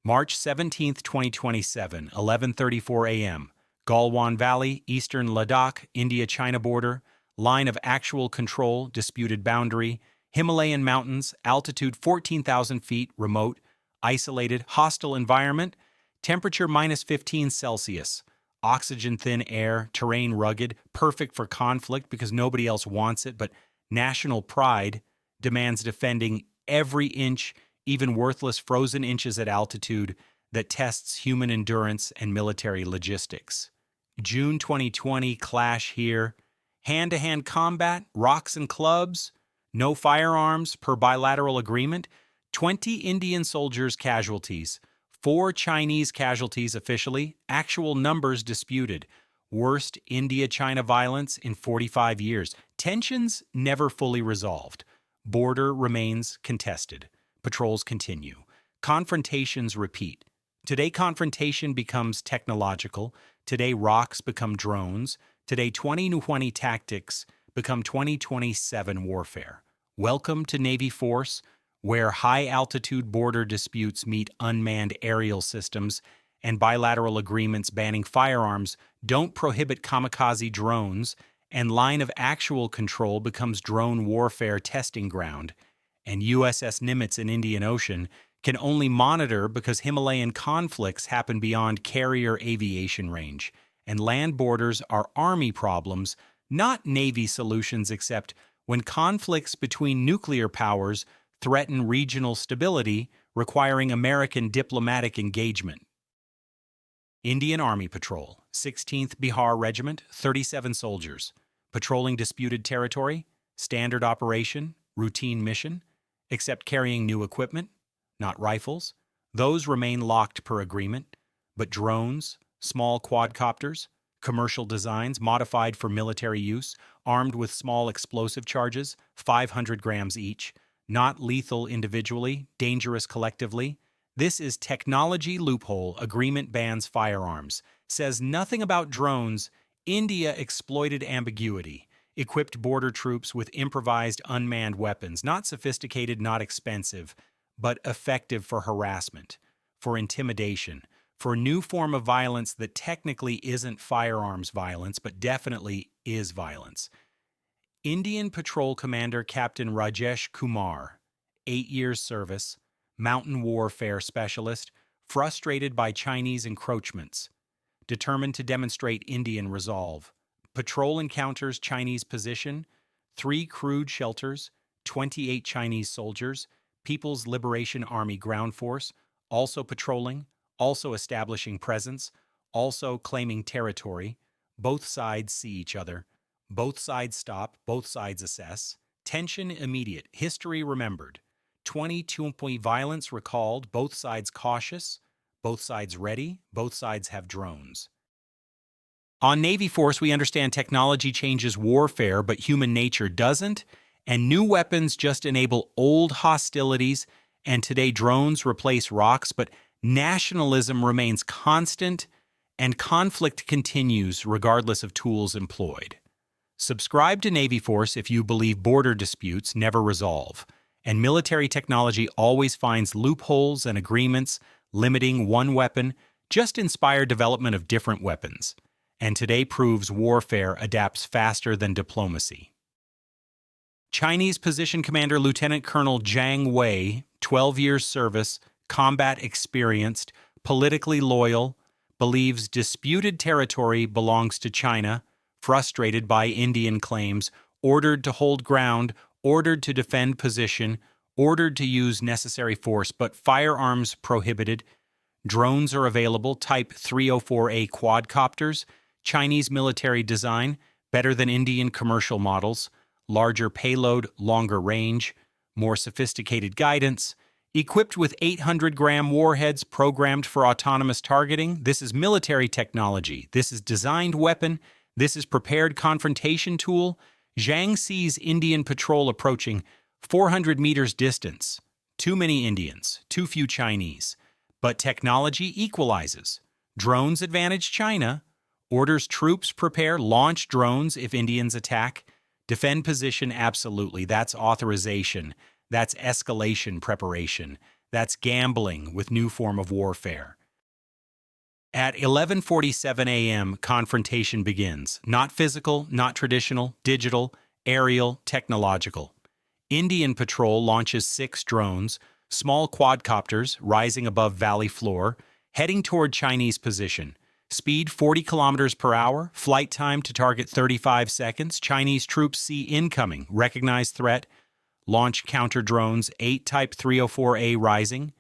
March 17, 2027, 11:34 a.m. Galwan Valley, Eastern Ladakh, India-China border, line of actual control, disputed boundary, Himalayan mountains, altitude 14,000 feet, remote, isolated, hostile environment, temperature -15 Celsius, oxygen-thin air, terrain rugged, perfect for conflict because nobody else wants it, but national pride demands defending every inch, even worthless frozen inches at altitude, that tests human endurance and military logistics. June 2020, clash here. Hand-to-hand combat, rocks and clubs, no firearms per bilateral agreement, 20 Indian soldiers casualties, 4 Chinese casualties officially, actual numbers disputed. Worst India-China violence in 45 years. Tensions never fully resolved. Border remains contested. Patrols continue. Confrontations repeat. Today, confrontation becomes technological. Today, rocks become drones. Today, 2020 tactics become 2027 warfare. Welcome to Navy Force, where high-altitude border disputes meet unmanned aerial systems and bilateral agreements banning firearms don't prohibit kamikaze drones, and line of actual control becomes drone warfare testing ground. And USS Nimitz in Indian Ocean can only monitor because Himalayan conflicts happen beyond carrier aviation range, and land borders are Army problems, not Navy solutions, except when conflicts between nuclear powers threaten regional stability, requiring American diplomatic engagement. Indian Army Patrol, 16th Bihar Regiment, 37 soldiers. Patrolling disputed territory, standard operation, routine mission, except carrying new equipment, not rifles. Those remain locked per agreement, but drones, small quadcopters, commercial designs modified for military use, armed with small explosive charges, 500 grams each, not lethal individually, dangerous collectively. This is technology loophole. Agreement bans firearms. Says nothing about drones. India exploited ambiguity. Equipped border troops with improvised unmanned weapons, not sophisticated, not expensive, but effective for harassment, for intimidation, for a new form of violence that technically isn't firearms violence, but definitely is violence. Indian Patrol Commander Captain Rajesh Kumar, 8 years service, mountain warfare specialist, frustrated by Chinese encroachments, determined to demonstrate Indian resolve. Patrol encounters Chinese position, 3 crude shelters, 28 Chinese soldiers, People's Liberation Army ground force, also patrolling, also establishing presence, also claiming territory. Both sides see each other. Both sides stop, both sides assess. Tension immediate, history remembered. 20 violence recalled, both sides cautious, both sides ready, both sides have drones. On Navy Force, we understand technology changes warfare, but human nature doesn't, and new weapons just enable old hostilities, and today drones replace rocks, but nationalism remains constant, and conflict continues regardless of tools employed. Subscribe to Navy Force if you believe border disputes never resolve, and military technology always finds loopholes and agreements limiting one weapon, just inspire development of different weapons. And today proves warfare adapts faster than diplomacy. Chinese Position Commander Lieutenant Colonel Zhang Wei, 12 years service, combat experienced, politically loyal, believes disputed territory belongs to China, frustrated by Indian claims, ordered to hold ground, ordered to defend position, ordered to use necessary force, but firearms prohibited. Drones are available, Type 304A quadcopters, Chinese military design, better than Indian commercial models, larger payload, longer range, more sophisticated guidance, equipped with 800-gram warheads programmed for autonomous targeting. This is military technology. This is designed weapon. This is prepared confrontation tool. Zhang sees Indian patrol approaching 400 meters distance. Too many Indians, too few Chinese. But technology equalizes. Drones advantage China. Orders troops prepare, launch drones if Indians attack. Defend position, absolutely. That's authorization. That's escalation preparation. That's gambling with new form of warfare. At 11:47 a.m., confrontation begins. Not physical, not traditional, digital, aerial, technological. Indian patrol launches 6 drones, small quadcopters rising above valley floor, heading toward Chinese position. Speed 40 kilometers per hour, flight time to target 35 seconds. Chinese troops see incoming, recognize threat, launch counter drones, 8 Type 304A rising,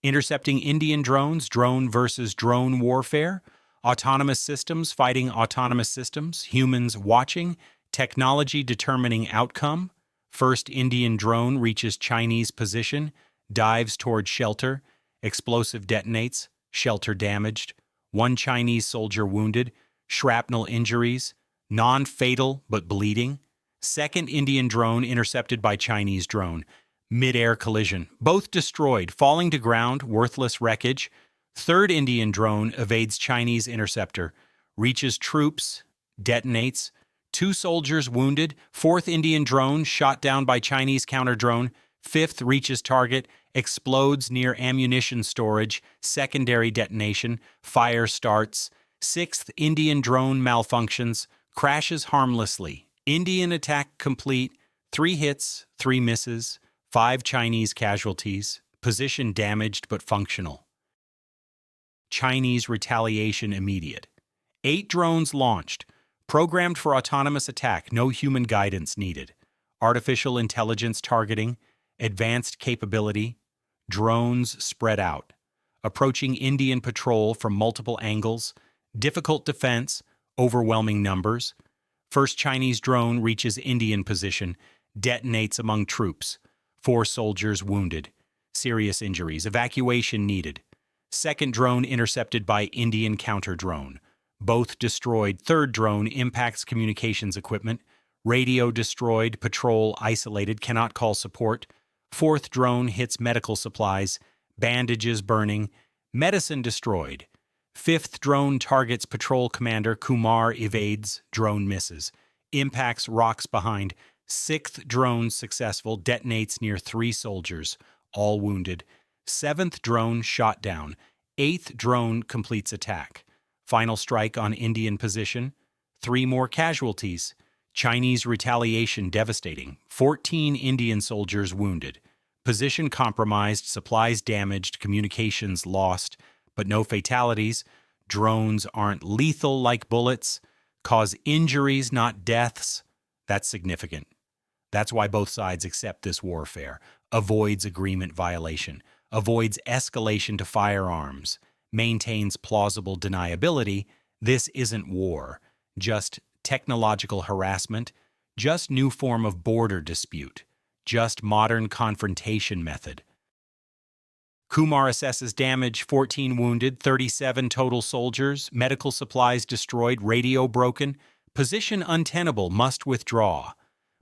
intercepting Indian drones, drone versus drone warfare, autonomous systems fighting autonomous systems, humans watching, technology determining outcome. First Indian drone reaches Chinese position, dives toward shelter, explosive detonates, shelter damaged, 1 Chinese soldier wounded, shrapnel injuries, non-fatal but bleeding. Second Indian drone intercepted by Chinese drone, mid-air collision, both destroyed, falling to ground, worthless wreckage. Third Indian drone evades Chinese interceptor, reaches troops, detonates, 2 soldiers wounded. Fourth Indian drone shot down by Chinese counter drone. Fifth reaches target, explodes near ammunition storage, secondary detonation, fire starts. Sixth Indian drone malfunctions, crashes harmlessly. Indian attack complete, 3 hits, 3 misses, 5 Chinese casualties, position damaged but functional. Chinese retaliation immediate. 8 drones launched, programmed for autonomous attack, no human guidance needed. Artificial intelligence targeting, advanced capability, drones spread out. Approaching Indian patrol from multiple angles, difficult defense, overwhelming numbers. First Chinese drone reaches Indian position, detonates among troops. 4 soldiers wounded. Serious injuries. Evacuation needed. Second drone intercepted by Indian counter drone. Both destroyed. Third drone impacts communications equipment. Radio destroyed. Patrol isolated. Cannot call support. Fourth drone hits medical supplies. Bandages burning. Medicine destroyed. Fifth drone targets patrol commander. Kumar evades. Drone misses. Impacts rocks behind. Sixth drone successful. Detonates near 3 soldiers. All wounded. Seventh drone shot down. Eighth drone completes attack. Final strike on Indian position. 3 more casualties. Chinese retaliation devastating. 14 Indian soldiers wounded. Position compromised, supplies damaged, communications lost, but no fatalities. Drones aren't lethal like bullets. Cause injuries, not deaths. That's significant. That's why both sides accept this warfare. Avoids agreement violation. Avoids escalation to firearms. Maintains plausible deniability. This isn't war, just technological harassment, just new form of border dispute, just modern confrontation method. Kumar assesses damage, 14 wounded, 37 total soldiers, medical supplies destroyed, radio broken, position untenable, must withdraw.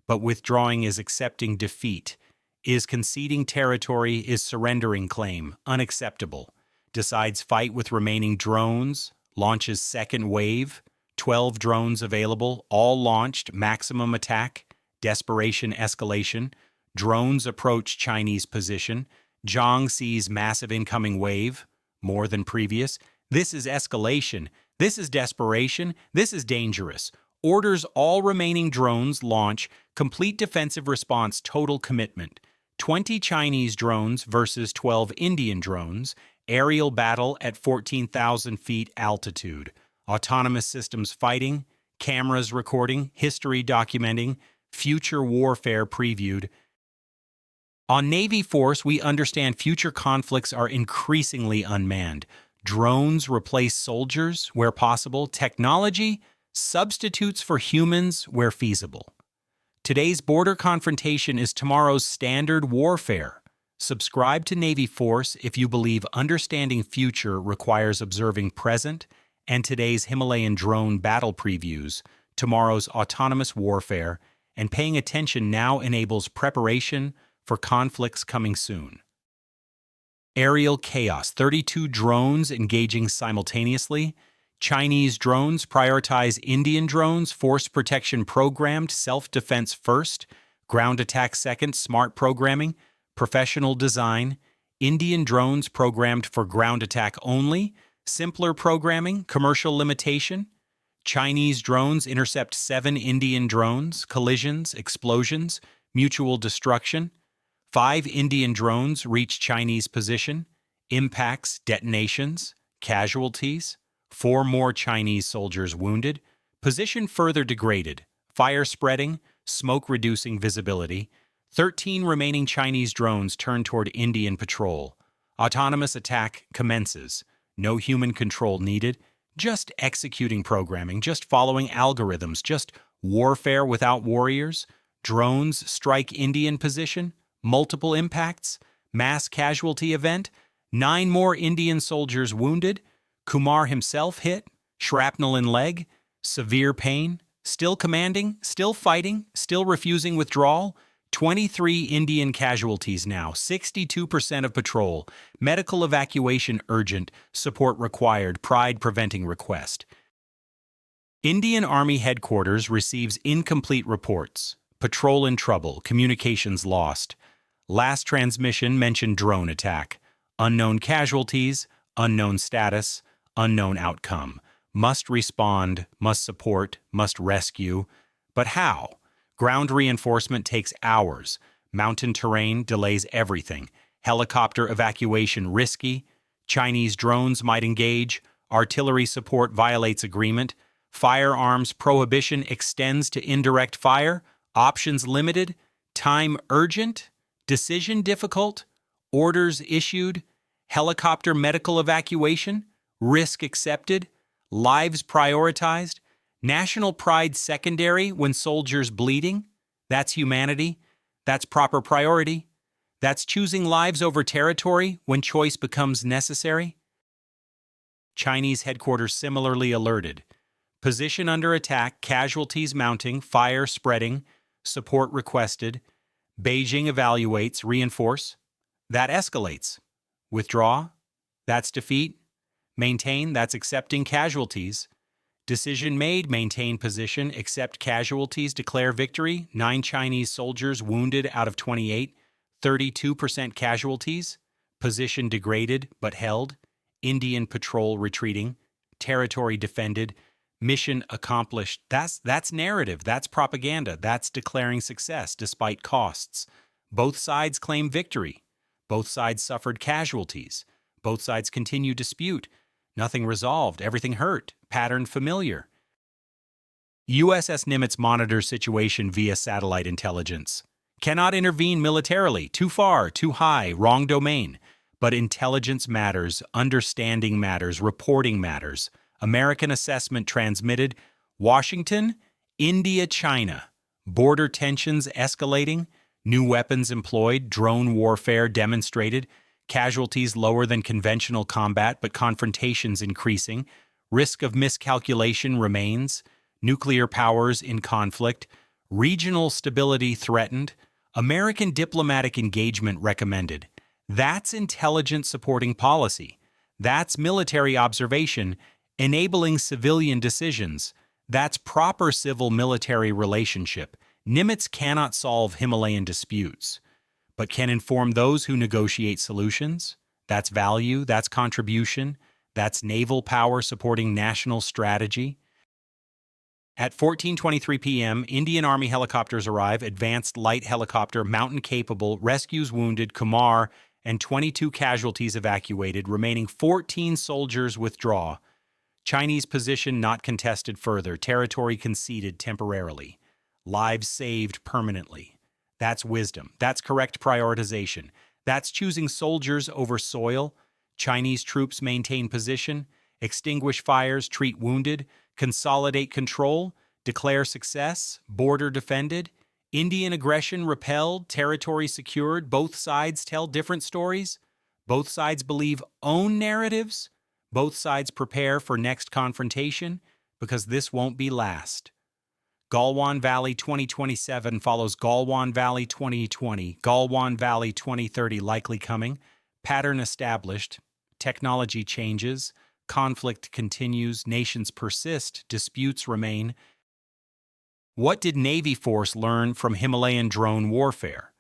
But withdrawing is accepting defeat, is conceding territory, is surrendering claim, unacceptable. Decides fight with remaining drones, launches second wave, 12 drones available, all launched, maximum attack, desperation escalation, drones approach Chinese position, Zhang sees massive incoming wave, more than previous. This is escalation, this is desperation, this is dangerous. Orders all remaining drones launch, complete defensive response, total commitment. 20 Chinese drones versus 12 Indian drones, aerial battle at 14,000 feet altitude, autonomous systems fighting, cameras recording, history documenting, future warfare previewed. On Navy force, we understand future conflicts are increasingly unmanned. Drones replace soldiers where possible. Technology substitutes for humans where feasible. Today's border confrontation is tomorrow's standard warfare. Subscribe to Navy Force if you believe understanding future requires observing present and today's Himalayan drone battle previews, tomorrow's autonomous warfare, and paying attention now enables preparation for conflicts coming soon. Aerial chaos, 32 drones engaging simultaneously. Chinese drones prioritize Indian drones, force protection programmed, self-defense first, ground attack second, smart programming, professional design. Indian drones programmed for ground attack only, simpler programming, commercial limitation. Chinese drones intercept 7 Indian drones, collisions, explosions, mutual destruction. 5 Indian drones reach Chinese position, impacts, detonations, casualties. 4 more Chinese soldiers wounded, position further degraded, fire spreading, smoke reducing visibility. 13 remaining Chinese drones turn toward Indian patrol. Autonomous attack commences. No human control needed. Just executing programming, just following algorithms, just warfare without warriors. Drones strike Indian position. Multiple impacts. Mass casualty event. 9 more Indian soldiers wounded. Kumar himself hit. Shrapnel in leg. Severe pain. Still commanding. Still fighting. Still refusing withdrawal. 23 Indian casualties now, 62% of patrol, medical evacuation urgent, support required, pride preventing request. Indian Army Headquarters receives incomplete reports. Patrol in trouble, communications lost. Last transmission mentioned drone attack. Unknown casualties, unknown status, unknown outcome. Must respond, must support, must rescue. But how? Ground reinforcement takes hours. Mountain terrain delays everything. Helicopter evacuation risky. Chinese drones might engage. Artillery support violates agreement. Firearms prohibition extends to indirect fire. Options limited. Time urgent. Decision difficult. Orders issued. Helicopter medical evacuation. Risk accepted. Lives prioritized. National pride secondary when soldiers bleeding? That's humanity. That's proper priority. That's choosing lives over territory when choice becomes necessary. Chinese headquarters similarly alerted. Position under attack, casualties mounting, fire spreading, support requested. Beijing evaluates, reinforce. That escalates. Withdraw. That's defeat. Maintain, that's accepting casualties. Decision made, maintain position, accept casualties, declare victory. 9 Chinese soldiers wounded out of 28, 32% casualties. Position degraded but held. Indian patrol retreating. Territory defended. Mission accomplished. That's narrative, that's propaganda, that's declaring success despite costs. Both sides claim victory. Both sides suffered casualties. Both sides continue dispute. Nothing resolved, everything hurt, pattern familiar. USS Nimitz monitors situation via satellite intelligence. Cannot intervene militarily, too far, too high, wrong domain. But intelligence matters, understanding matters, reporting matters. American assessment transmitted. Washington, India, China. Border tensions escalating. New weapons employed, drone warfare demonstrated. Casualties lower than conventional combat, but confrontations increasing. Risk of miscalculation remains. Nuclear powers in conflict. Regional stability threatened. American diplomatic engagement recommended. That's intelligence supporting policy. That's military observation, enabling civilian decisions. That's proper civil-military relationship. Nimitz cannot solve Himalayan disputes, but can inform those who negotiate solutions. That's value, that's contribution, that's naval power supporting national strategy. At 14:23 p.m., Indian Army helicopters arrive, advanced light helicopter, mountain-capable, rescues wounded, Kumar, and 22 casualties evacuated, remaining 14 soldiers withdraw. Chinese position not contested further, territory conceded temporarily. Lives saved permanently. That's wisdom. That's correct prioritization. That's choosing soldiers over soil. Chinese troops maintain position, extinguish fires, treat wounded, consolidate control, declare success, border defended. Indian aggression repelled, territory secured. Both sides tell different stories. Both sides believe own narratives. Both sides prepare for next confrontation, because this won't be last. Galwan Valley 2027 follows Galwan Valley 2020. Galwan Valley 2030 likely coming. Pattern established. Technology changes. Conflict continues. Nations persist. Disputes remain. What did Navy Force learn from Himalayan drone warfare?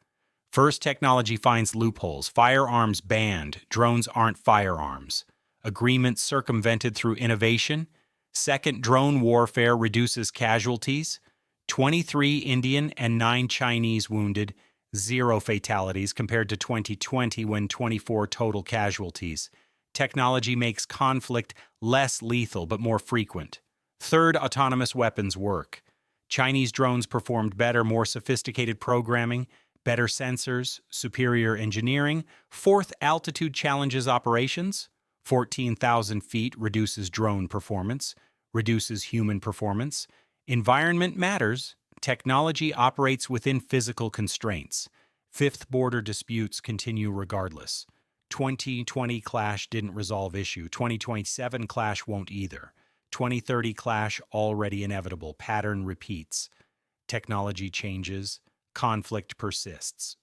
First, technology finds loopholes. Firearms banned. Drones aren't firearms. Agreements circumvented through innovation. Second, drone warfare reduces casualties. 23 Indian and 9 Chinese wounded. 0 fatalities compared to 2020 when 24 total casualties. Technology makes conflict less lethal but more frequent. Third, autonomous weapons work. Chinese drones performed better, more sophisticated programming, better sensors, superior engineering. Fourth, altitude challenges operations. 14,000 feet reduces drone performance, reduces human performance. Environment matters. Technology operates within physical constraints. Fifth, border disputes continue regardless. 2020 clash didn't resolve issue. 2027 clash won't either. 2030 clash already inevitable. Pattern repeats. Technology changes. Conflict persists.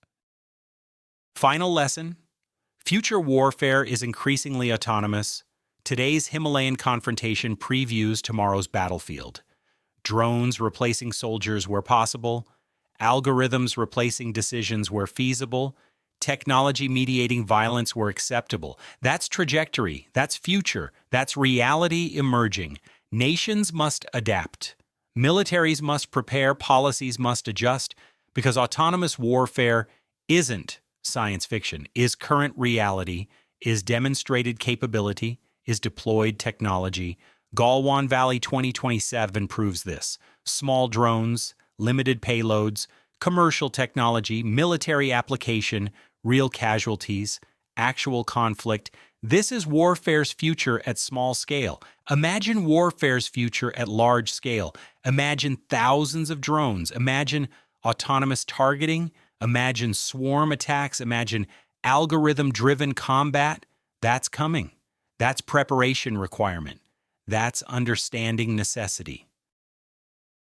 Final lesson. Future warfare is increasingly autonomous. Today's Himalayan confrontation previews tomorrow's battlefield. Drones replacing soldiers where possible. Algorithms replacing decisions where feasible. Technology mediating violence where acceptable. That's trajectory. That's future. That's reality emerging. Nations must adapt. Militaries must prepare. Policies must adjust. Because autonomous warfare isn't science fiction, is current reality, is demonstrated capability, is deployed technology. Galwan Valley 2027 proves this. Small drones, limited payloads, commercial technology, military application, real casualties, actual conflict. This is warfare's future at small scale. Imagine warfare's future at large scale. Imagine thousands of drones. Imagine autonomous targeting. Imagine swarm attacks. Imagine algorithm-driven combat. That's coming. That's preparation requirement. That's understanding necessity.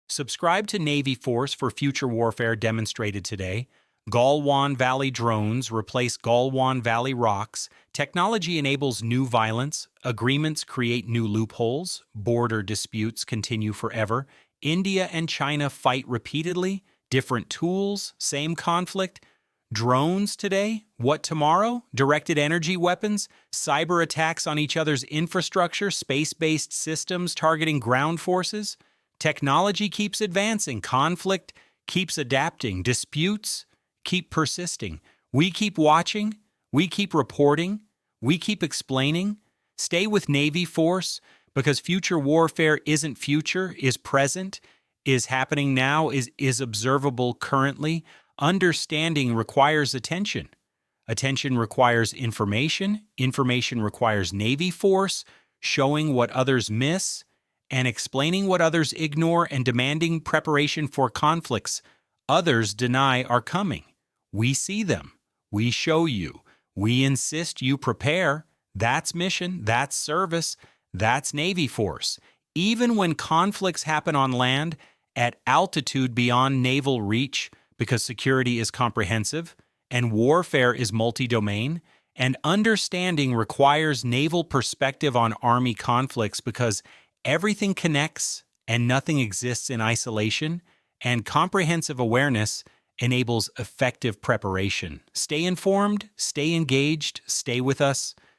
Subscribe to Navy Force for future warfare demonstrated today. Galwan Valley drones replace Galwan Valley rocks. Technology enables new violence. Agreements create new loopholes. Border disputes continue forever. India and China fight repeatedly. Different tools, same conflict. Drones today, what tomorrow? Directed energy weapons, cyber attacks on each other's infrastructure, space-based systems targeting ground forces. Technology keeps advancing, conflict keeps adapting, disputes keep persisting. We keep watching, we keep reporting, we keep explaining. Stay with Navy Force because future warfare isn't future, is present, is happening now, is observable currently. Understanding requires attention. Attention requires information. Information requires Navy Force, showing what others miss, and explaining what others ignore and demanding preparation for conflicts others deny are coming. We see them. We show you. We insist you prepare. That's mission. That's service. That's Navy Force. Even when conflicts happen on land, at altitude beyond naval reach, because security is comprehensive, and warfare is multi-domain, and understanding requires naval perspective on Army conflicts because everything connects and nothing exists in isolation, and comprehensive awareness enables effective preparation. Stay informed, stay engaged, stay with us.